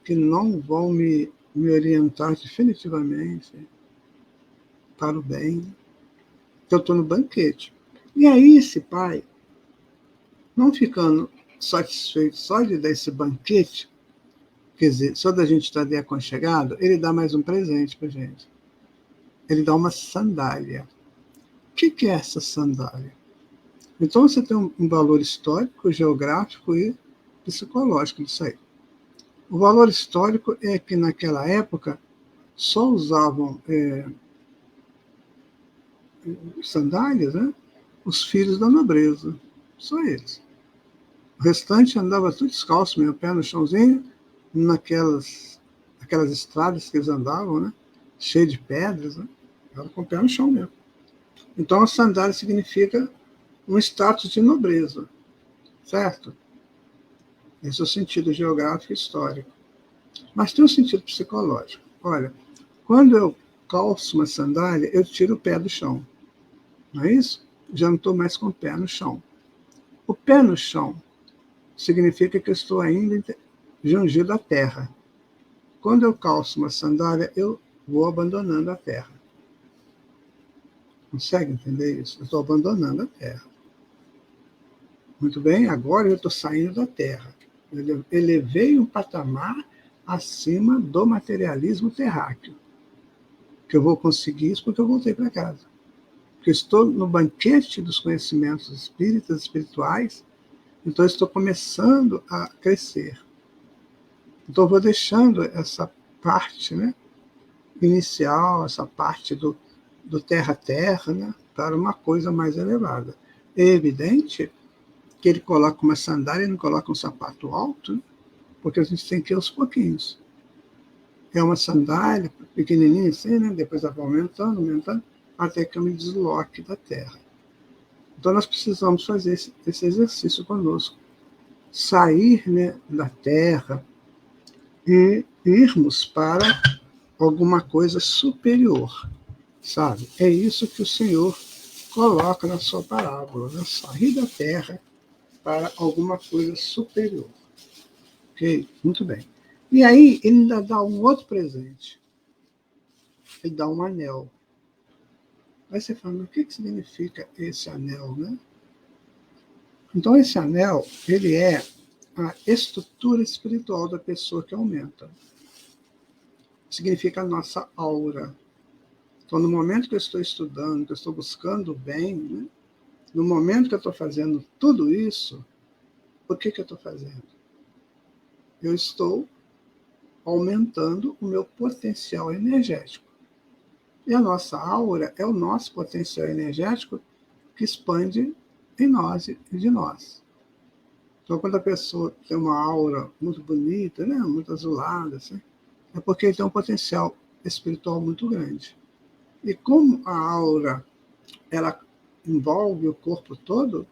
que não vão me orientar definitivamente para o bem. Eu estou no banquete. E aí esse pai, não ficando satisfeito só de dar esse banquete, quer dizer, só da gente estar ali aconchegado, ele dá mais um presente para a gente. Ele dá uma sandália. O que é essa sandália? Então você tem um valor histórico, geográfico e psicológico disso aí. O valor histórico é que naquela época só usavam sandálias, né, os filhos da nobreza, só eles. O restante andava tudo descalço, mesmo, pé no chãozinho, aquelas estradas que eles andavam, né, cheias de pedras, né, era com o pé no chão mesmo. Então a sandália significa um status de nobreza, certo? Esse é o sentido geográfico e histórico. Mas tem um sentido psicológico. Olha, quando eu calço uma sandália, eu tiro o pé do chão. Não é isso? Já não estou mais com o pé no chão. O pé no chão significa que eu estou ainda jungido à terra. Quando eu calço uma sandália, eu vou abandonando a terra. Consegue entender isso? Eu estou abandonando a terra. Muito bem, agora eu estou saindo da terra. Eu elevei um patamar acima do materialismo terráqueo. Que eu vou conseguir isso porque eu voltei para casa. Porque eu estou no banquete dos conhecimentos espíritas, espirituais, então eu estou começando a crescer. Então eu vou deixando essa parte, né, inicial, essa parte do terra-terra, né, para uma coisa mais elevada. É evidente que ele coloca uma sandália e não coloca um sapato alto, né, porque a gente tem que ir aos pouquinhos. É uma sandália pequenininha assim, né, depois ela vai aumentando, aumentando, até que eu me desloque da terra. Então nós precisamos fazer esse exercício conosco. Sair, né, da terra e irmos para alguma coisa superior, sabe? É isso que o Senhor coloca na sua parábola, né? Sair da terra para alguma coisa superior. Ok? Muito bem. E aí ele ainda dá um outro presente. Ele dá um anel. Aí você fala, mas o que significa esse anel, né? Então esse anel, ele é a estrutura espiritual da pessoa que aumenta. Significa a nossa aura. Então, no momento que eu estou estudando, que eu estou buscando o bem, né? No momento que eu estou fazendo tudo isso, o que eu estou fazendo? Eu estou aumentando o meu potencial energético. E a nossa aura é o nosso potencial energético que expande em nós e de nós. Então, quando a pessoa tem uma aura muito bonita, né? Muito azulada, assim, é porque ele tem um potencial espiritual muito grande. E como a aura ela envolve o corpo todo,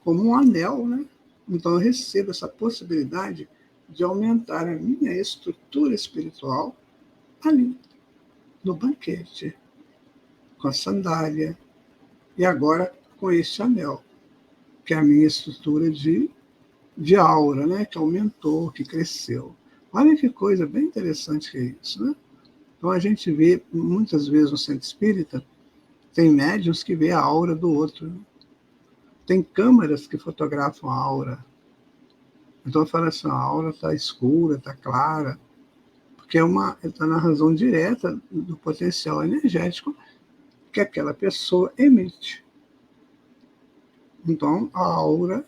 como um anel, né? Então eu recebo essa possibilidade de aumentar a minha estrutura espiritual ali, no banquete, com a sandália, e agora com esse anel, que é a minha estrutura de aura, né? Que aumentou, que cresceu. Olha que coisa bem interessante que é isso, né? Então a gente vê, muitas vezes no centro espírita, tem médiuns que vê a aura do outro, né? Tem câmeras que fotografam a aura. Então fala assim, a aura está escura, está clara, porque está na razão direta do potencial energético que aquela pessoa emite. Então a aura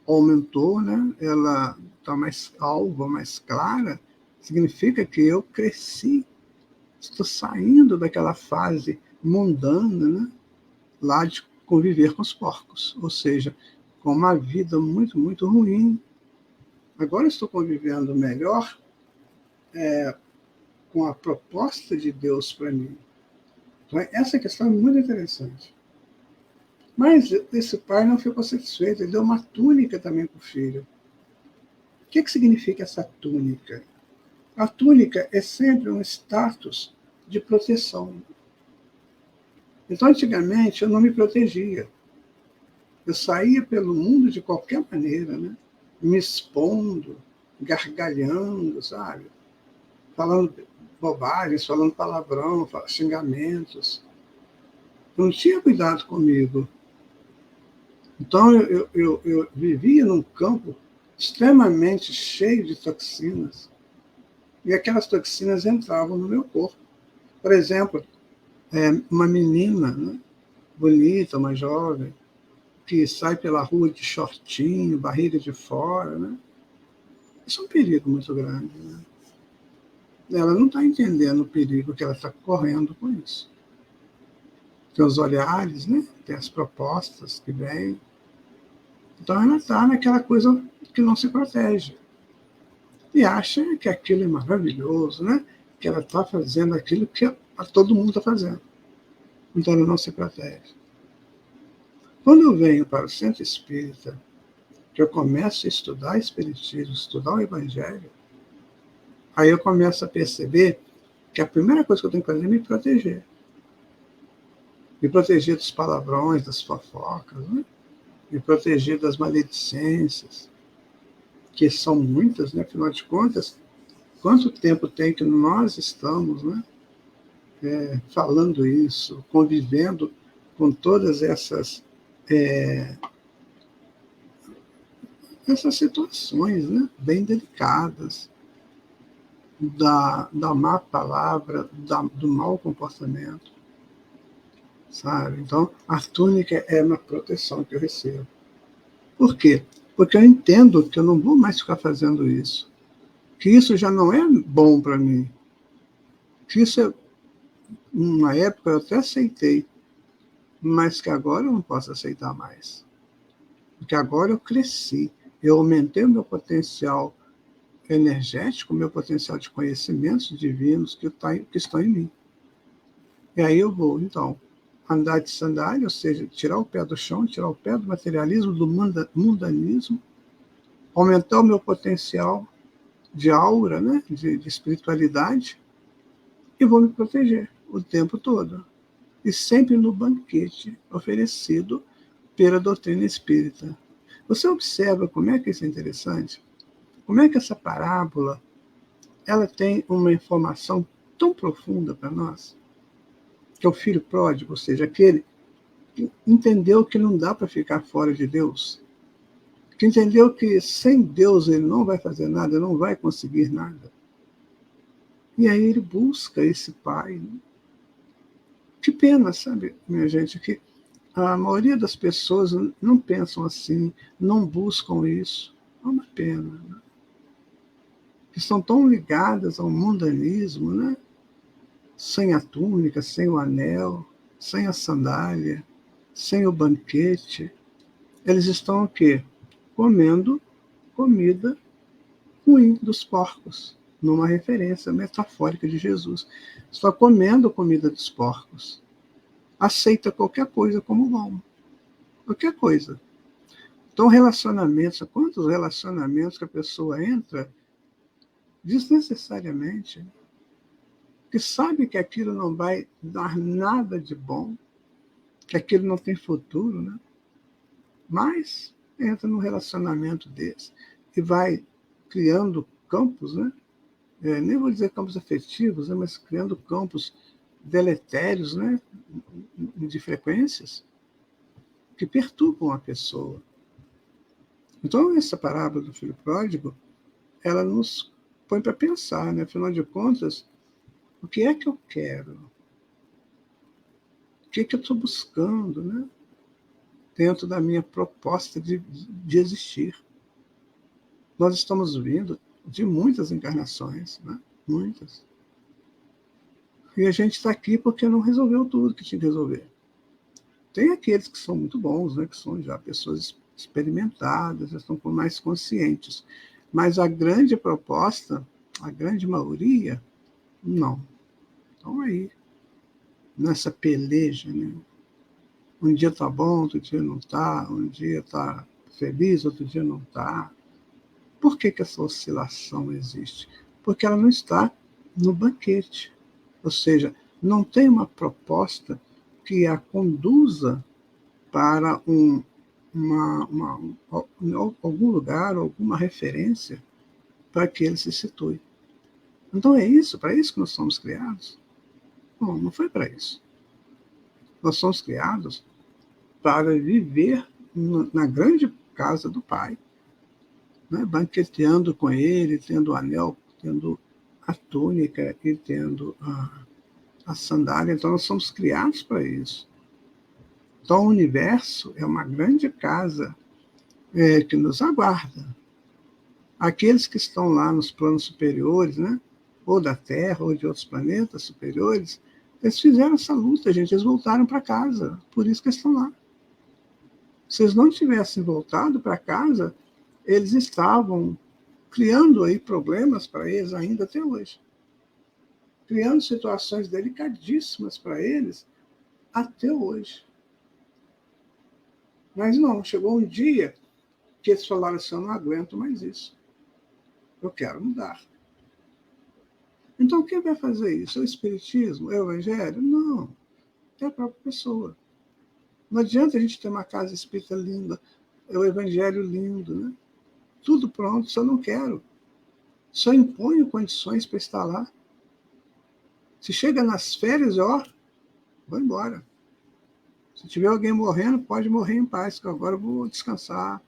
aumentou, né? Ela está mais alva, mais clara, significa que eu cresci, estou saindo daquela fase mundana, né? Lá de conviver com os porcos, ou seja, com uma vida muito, muito ruim. Agora estou convivendo melhor com a proposta de Deus para mim. Então, essa questão é muito interessante. Mas esse pai não ficou satisfeito, ele deu uma túnica também para o filho. O que significa essa túnica? A túnica é sempre um status de proteção. Então, antigamente, eu não me protegia. Eu saía pelo mundo de qualquer maneira, né? Me expondo, gargalhando, sabe? Falando bobagens, falando palavrão, xingamentos. Eu não tinha cuidado comigo. Então, eu vivia num campo extremamente cheio de toxinas. E aquelas toxinas entravam no meu corpo. Por exemplo, uma menina, né, bonita, uma jovem, que sai pela rua de shortinho, barriga de fora, né? Isso é um perigo muito grande. Né? Ela não está entendendo o perigo que ela está correndo com isso. Tem os olhares, né? Tem as propostas que vêm. Então ela está naquela coisa que não se protege. E acha que aquilo é maravilhoso, né? Que ela está fazendo aquilo que todo mundo está fazendo. Então ela não se protege. Quando eu venho para o centro espírita, que eu começo a estudar espiritismo, estudar o evangelho, aí eu começo a perceber que a primeira coisa que eu tenho que fazer é me proteger. Me proteger dos palavrões, das fofocas, né? Me proteger das maledicências, que são muitas, né? Afinal de contas, quanto tempo tem que nós estamos, né? Falando isso, convivendo com todas essas situações, né? Bem delicadas, da má palavra, do mau comportamento, sabe? Então, a túnica é uma proteção que eu recebo. Por quê? Porque eu entendo que eu não vou mais ficar fazendo isso, que isso já não é bom para mim, que isso, numa época, eu até aceitei, mas que agora eu não posso aceitar mais. Porque agora eu cresci, eu aumentei o meu potencial energético, o meu potencial de conhecimentos divinos que estão em mim. E aí eu vou, então, andar de sandália, ou seja, tirar o pé do chão, tirar o pé do materialismo, do mundanismo, aumentar o meu potencial de aura, né, de espiritualidade, e vou me proteger o tempo todo. E sempre no banquete oferecido pela doutrina espírita. Você observa como é que isso é interessante? Como é que essa parábola ela tem uma informação tão profunda para nós? Que é o filho pródigo, ou seja, aquele que entendeu que não dá para ficar fora de Deus, que entendeu que sem Deus ele não vai fazer nada, não vai conseguir nada. E aí ele busca esse pai. Que pena, sabe, minha gente, que a maioria das pessoas não pensam assim, não buscam isso. É uma pena. Né? Que estão tão ligadas ao mundanismo, né? Sem a túnica, sem o anel, sem a sandália, sem o banquete. Eles estão o quê? Comendo comida ruim dos porcos, numa referência metafórica de Jesus. Está comendo comida dos porcos. Aceita qualquer coisa como bom. Qualquer coisa. Então, relacionamentos, quantos relacionamentos que a pessoa entra desnecessariamente, que sabe que aquilo não vai dar nada de bom, que aquilo não tem futuro, né? Mas entra num relacionamento desse e vai criando campos, né? Nem vou dizer campos afetivos, né? Mas criando campos deletérios, né? De frequências que perturbam a pessoa. Então, essa parábola do filho pródigo, ela nos põe para pensar, né? Afinal de contas, o que é que eu quero? O que é que eu estou buscando, né? Dentro da minha proposta de existir. Nós estamos vindo de muitas encarnações, né? Muitas. E a gente está aqui porque não resolveu tudo que tinha que resolver. Tem aqueles que são muito bons, né? Que são já pessoas experimentadas, já estão mais conscientes. Mas a grande proposta, a grande maioria, não. Estão aí, nessa peleja, né? Um dia está bom, outro dia não está. Um dia está feliz, outro dia não está. Por que essa oscilação existe? Porque ela não está no banquete. Ou seja, não tem uma proposta que a conduza para algum lugar, alguma referência para que ele se situe. Então é isso, para isso que nós somos criados? Não, não foi para isso. Nós somos criados para viver na grande casa do Pai, né? Banqueteando com ele, tendo o anel, tendo a túnica e tendo a sandália. Então nós somos criados para isso. Então o universo é uma grande casa que nos aguarda. Aqueles que estão lá nos planos superiores, né? Ou da Terra, ou de outros planetas superiores, eles fizeram essa luta, gente, eles voltaram para casa, por isso que eles estão lá. Se eles não tivessem voltado para casa, eles estavam criando aí problemas para eles ainda até hoje. Criando situações delicadíssimas para eles até hoje. Mas não, chegou um dia que eles falaram assim, eu não aguento mais isso. Eu quero mudar. Então, quem vai fazer isso? É o Espiritismo? É o Evangelho? Não. É a própria pessoa. Não adianta a gente ter uma casa espírita linda, é o Evangelho lindo, né? Tudo pronto, só não quero. Só imponho condições para estar lá. Se chega nas férias, vou embora. Se tiver alguém morrendo, pode morrer em paz, que agora eu vou descansar.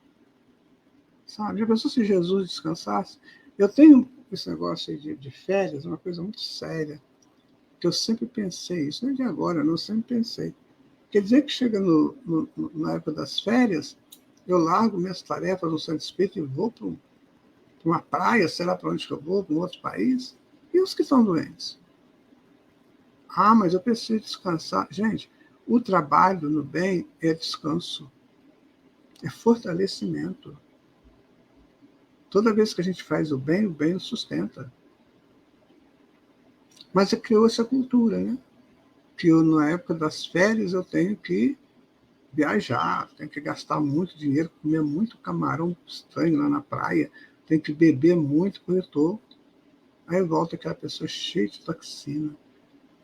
Sabe? Já pensou se Jesus descansasse? Eu tenho esse negócio aí de férias, uma coisa muito séria, que eu sempre pensei, isso não é de agora, não, eu sempre pensei. Quer dizer que chega na época das férias, eu largo minhas tarefas no Centro Espírita e vou para uma praia, sei lá para onde que eu vou, para um outro país, e os que estão doentes? Ah, mas eu preciso descansar. Gente, o trabalho no bem é descanso, é fortalecimento. Toda vez que a gente faz o bem nos sustenta. Mas criou essa cultura, né? Que eu, na época das férias, eu tenho que viajar, tenho que gastar muito dinheiro, comer muito camarão estranho lá na praia, tenho que beber muito, porque eu estou. Aí volta aquela pessoa cheia de toxina.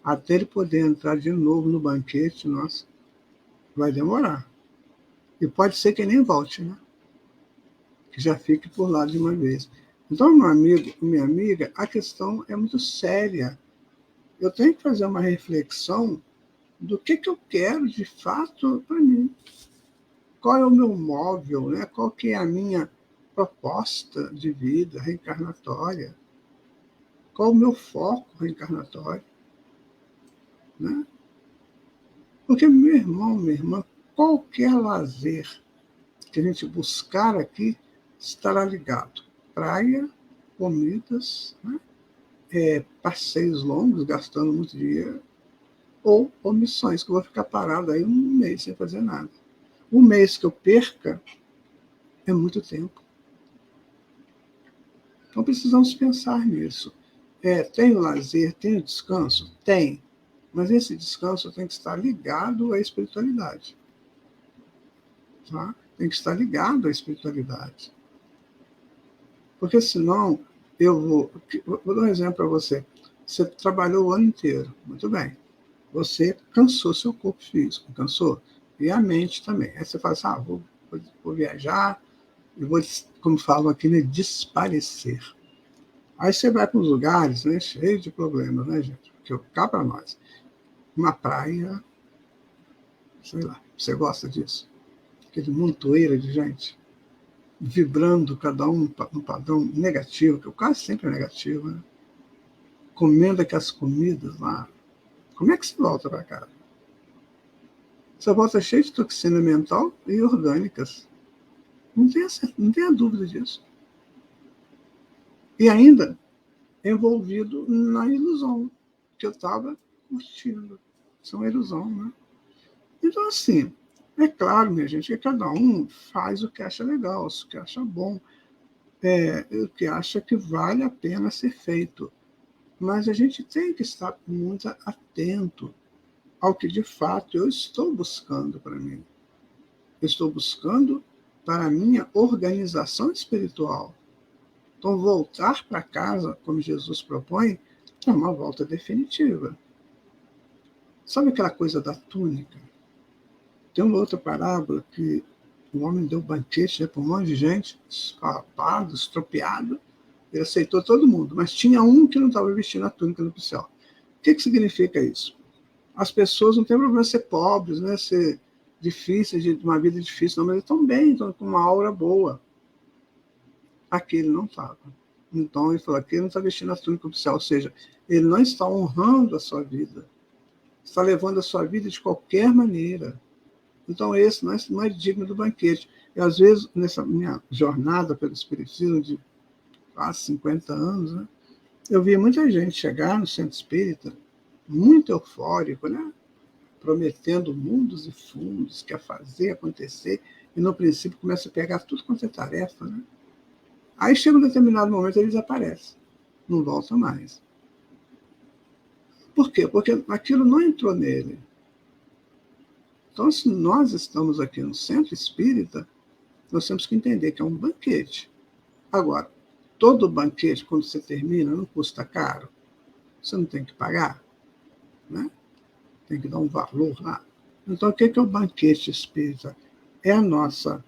Até ele poder entrar de novo no banquete, nossa, vai demorar. E pode ser que nem volte, né? Que já fique por lá de uma vez. Então, meu amigo, minha amiga, a questão é muito séria. Eu tenho que fazer uma reflexão do que eu quero de fato para mim. Qual é o meu móvel, né? Qual que é a minha proposta de vida reencarnatória? Qual o meu foco reencarnatório? Né? Porque, meu irmão, minha irmã, qualquer lazer que a gente buscar aqui estará ligado. Praia, comidas, né? Passeios longos, gastando muito dinheiro, ou omissões, que eu vou ficar parado aí um mês sem fazer nada. Um mês que eu perca é muito tempo. Então precisamos pensar nisso. Tem o lazer, tem o descanso? Tem. Mas esse descanso tem que estar ligado à espiritualidade. Tá? Tem que estar ligado à espiritualidade. Porque senão, vou dar um exemplo para você. Você trabalhou o ano inteiro, muito bem. Você cansou seu corpo físico, cansou? E a mente também. Aí você fala assim, vou viajar, e vou, como falam aqui, né, desaparecer. Aí você vai para uns lugares, né, cheio de problemas, né, gente? Porque cá para nós, uma praia, sei lá, você gosta disso? Aquele montoeira de gente vibrando, cada um padrão negativo, que quase sempre é negativo, né? Comendo aquelas comidas lá. Como é que você volta para casa? Você volta cheio de toxina mental e orgânicas. Não tenha dúvida disso. E ainda envolvido na ilusão que eu estava curtindo. Isso é uma ilusão, né? Então, assim, é claro, minha gente, que cada um faz o que acha legal, o que acha bom, o que acha que vale a pena ser feito. Mas a gente tem que estar muito atento ao que de fato eu estou buscando para mim. Eu estou buscando para a minha organização espiritual. Então, voltar para casa, como Jesus propõe, é uma volta definitiva. Sabe aquela coisa da túnica? Tem uma outra parábola que o homem deu banquete para um monte de gente, escapado, estropiado, ele aceitou todo mundo, mas tinha um que não estava vestindo a túnica nupcial. O que significa isso? As pessoas não têm problema ser pobres, né? Ser difíceis, de uma vida difícil, não, mas eles estão bem, estão com uma aura boa. Aquele não estava. Então ele falou, aquele não está vestindo a túnica nupcial, ou seja, ele não está honrando a sua vida, está levando a sua vida de qualquer maneira. Então esse não é digno do banquete. E às vezes, nessa minha jornada pelo Espiritismo de quase 50 anos, né, eu via muita gente chegar no centro espírita muito eufórico, né, prometendo mundos e fundos, quer fazer acontecer, e no princípio começa a pegar tudo quanto é tarefa. Né? Aí chega um determinado momento ele desaparece, não volta mais. Por quê? Porque aquilo não entrou nele. Então, se nós estamos aqui no centro espírita, nós temos que entender que é um banquete. Agora, todo banquete, quando você termina, não custa caro. Você não tem que pagar, né? Tem que dar um valor lá. Então, o que é o banquete espírita? É a nossa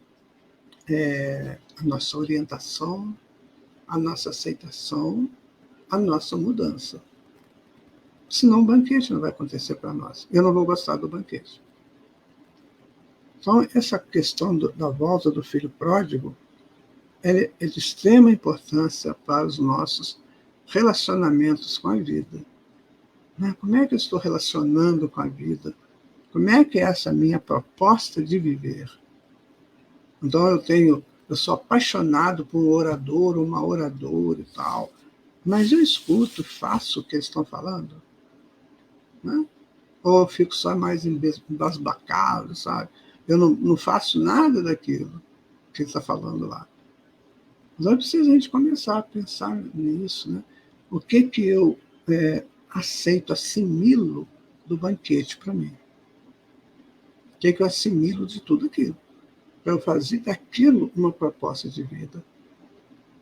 orientação, a nossa aceitação, a nossa mudança. Senão o banquete não vai acontecer para nós. Eu não vou gostar do banquete. Então, essa questão da volta do filho pródigo é de extrema importância para os nossos relacionamentos com a vida. Como é que eu estou relacionando com a vida? Como é que é essa minha proposta de viver? Então, eu sou apaixonado por um orador, uma oradora e tal, mas eu escuto, faço o que eles estão falando? Né? Ou eu fico só mais embasbacado, sabe? Eu não faço nada daquilo que ele está falando lá. Mas é preciso a gente começar a pensar nisso, né? O que eu aceito, assimilo do banquete para mim? O que eu assimilo de tudo aquilo? Para eu fazer daquilo uma proposta de vida.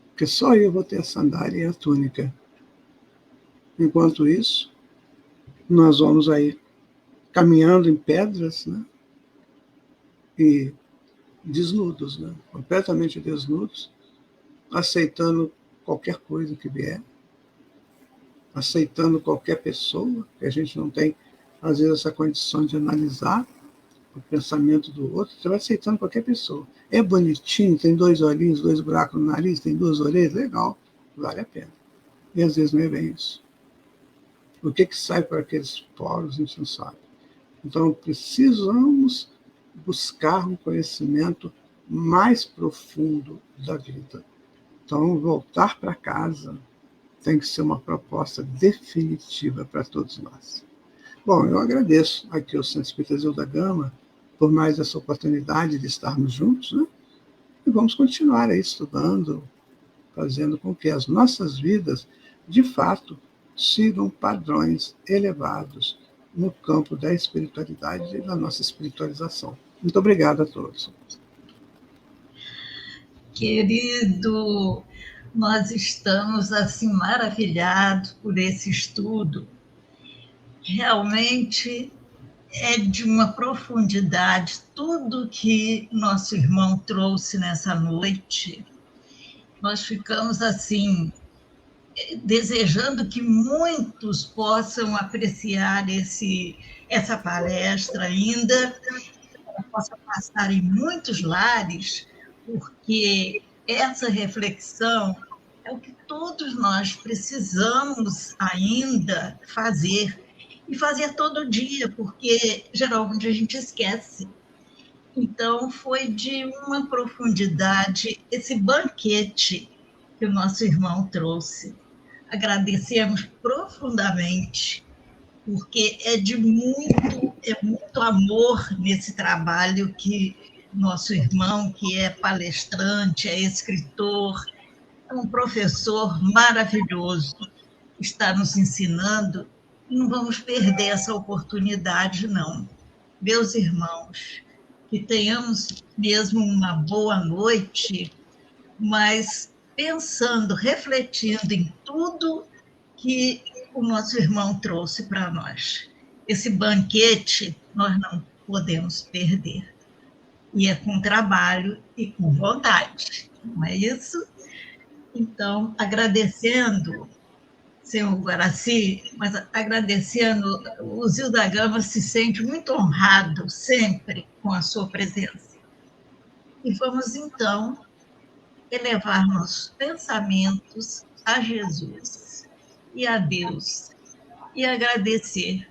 Porque só eu vou ter a sandália e a túnica. Enquanto isso, nós vamos aí caminhando em pedras, né? E desnudos, né? Completamente desnudos, aceitando qualquer coisa que vier, aceitando qualquer pessoa, que a gente não tem, às vezes, essa condição de analisar o pensamento do outro, você vai aceitando qualquer pessoa. É bonitinho, tem 2 olhinhos, 2 buracos no nariz, tem 2 orelhas, legal, vale a pena. E às vezes não é bem isso. O que sai por aqueles poros, a gente não sabe. Então, precisamos buscar um conhecimento mais profundo da vida. Então, voltar para casa tem que ser uma proposta definitiva para todos nós. Bom, eu agradeço aqui ao Centro Espírita Zilda da Gama por mais essa oportunidade de estarmos juntos, né? E vamos continuar aí estudando, fazendo com que as nossas vidas, de fato, sigam padrões elevados no campo da espiritualidade e da nossa espiritualização. Muito obrigado a todos. Querido, nós estamos assim maravilhados por esse estudo. Realmente é de uma profundidade tudo que nosso irmão trouxe nessa noite. Nós ficamos assim desejando que muitos possam apreciar essa palestra ainda, possa passar em muitos lares, porque essa reflexão é o que todos nós precisamos ainda fazer, e fazer todo dia, porque geralmente a gente esquece. Então, foi de uma profundidade esse banquete que o nosso irmão trouxe. Agradecemos profundamente, porque é muito amor nesse trabalho que nosso irmão, que é palestrante, é escritor, é um professor maravilhoso, está nos ensinando Não vamos perder essa oportunidade, não. Meus irmãos, que tenhamos mesmo uma boa noite, mas pensando, refletindo em tudo que o nosso irmão trouxe para nós. Esse banquete nós não podemos perder. E é com trabalho e com vontade, não é isso? Então, agradecendo, senhor Guaraci, mas agradecendo, o Zil da Gama se sente muito honrado sempre com a sua presença. E vamos, então, elevar nossos pensamentos a Jesus e a Deus e agradecer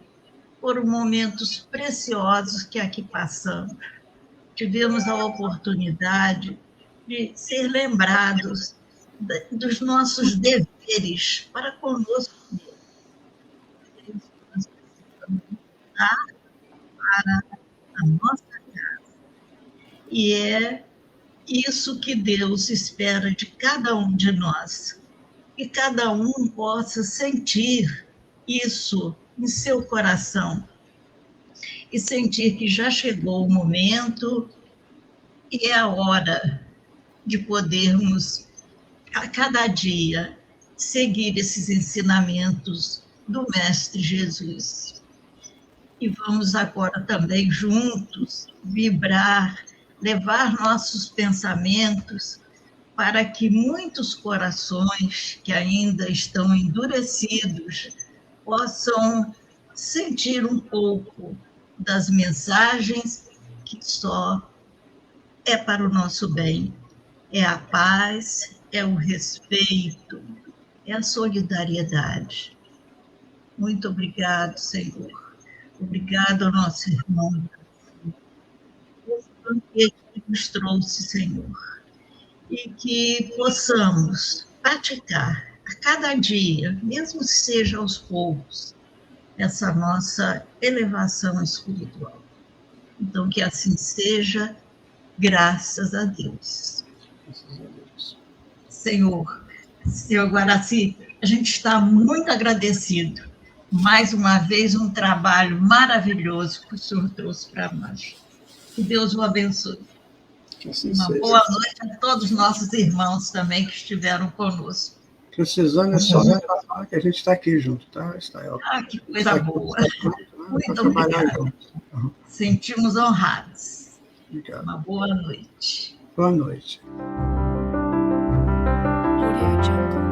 por momentos preciosos que aqui passamos. Tivemos a oportunidade de ser lembrados dos nossos deveres para conosco mesmos. Nós precisamos voltar para a nossa casa. E é isso que Deus espera de cada um de nós. Que cada um possa sentir isso em seu coração e sentir que já chegou o momento e é a hora de podermos, a cada dia, seguir esses ensinamentos do Mestre Jesus. E vamos agora também juntos vibrar, levar nossos pensamentos para que muitos corações que ainda estão endurecidos possam sentir um pouco das mensagens que só é para o nosso bem. É a paz, é o respeito, é a solidariedade. Muito obrigado, Senhor. Obrigado ao nosso irmão. Esse banquete que nos trouxe, Senhor. E que possamos praticar a cada dia, mesmo que seja aos poucos, essa nossa elevação espiritual. Então, que assim seja, graças a Deus. Graças a Deus. Senhor Guaraci, a gente está muito agradecido. Mais uma vez, um trabalho maravilhoso que o senhor trouxe para nós. Que Deus o abençoe. Assim uma seja. boa noite a todos os nossos irmãos também que estiveram conosco. Precisando é só falar que a gente está aqui junto, tá, Estael? Que coisa boa. Muito obrigado. Sentimos honrados. Obrigado. Uma boa noite. Boa noite. Audio Jungle.